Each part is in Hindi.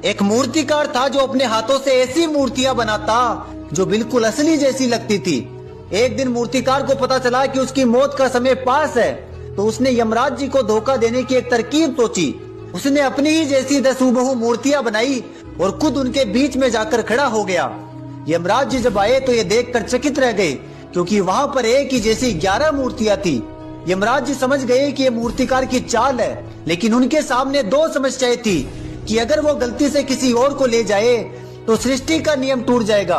एक मूर्तिकार था जो अपने हाथों से ऐसी मूर्तियां बनाता जो बिल्कुल असली जैसी लगती थी। एक दिन मूर्तिकार को पता चला कि उसकी मौत का समय पास है, तो उसने यमराज जी को धोखा देने की एक तरकीब सोची। उसने अपनी ही जैसी 10 हूबहू मूर्तियां बनाई और खुद उनके बीच में जाकर खड़ा हो गया। यमराज जी जब आए तो ये देखकर चकित रह गए, क्योंकि वहाँ पर एक ही जैसी 11 मूर्तियां थी। यमराज जी समझ गए कि ये मूर्तिकार की चाल है, लेकिन उनके सामने 2 समस्याएं थी कि अगर वो गलती से किसी और को ले जाए तो सृष्टि का नियम टूट जाएगा,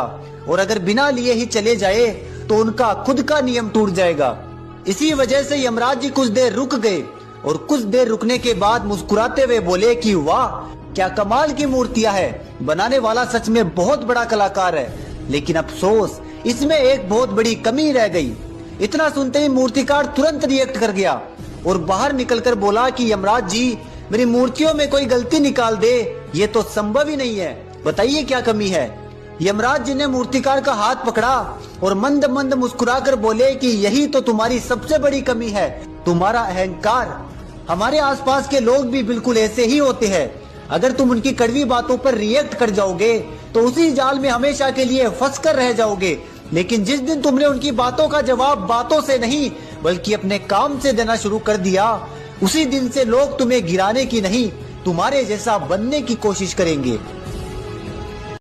और अगर बिना लिए ही चले जाए तो उनका खुद का नियम टूट जाएगा। इसी वजह से यमराज जी कुछ देर रुक गए और कुछ देर रुकने के बाद मुस्कुराते हुए बोले कि वाह, क्या कमाल की मूर्तियां है, बनाने वाला सच में बहुत बड़ा कलाकार है, लेकिन अफसोस इसमें एक बहुत बड़ी कमी रह गई। इतना सुनते ही मूर्तिकार तुरंत रिएक्ट कर गया और बाहर निकलकर बोला कि यमराज जी, मेरी मूर्तियों में कोई गलती निकाल दे, ये तो संभव ही नहीं है, बताइए क्या कमी है। यमराज जी ने मूर्तिकार का हाथ पकड़ा और मंद मंद मुस्कुराकर बोले कि यही तो तुम्हारी सबसे बड़ी कमी है, तुम्हारा अहंकार। हमारे आसपास के लोग भी बिल्कुल ऐसे ही होते हैं। अगर तुम उनकी कड़वी बातों पर रिएक्ट कर जाओगे तो उसी जाल में हमेशा के लिए फंस कर रह जाओगे। लेकिन जिस दिन तुमने उनकी बातों का जवाब बातों से नहीं बल्कि अपने काम से देना शुरू कर दिया, उसी दिन से लोग तुम्हें गिराने की नहीं, तुम्हारे जैसा बनने की कोशिश करेंगे।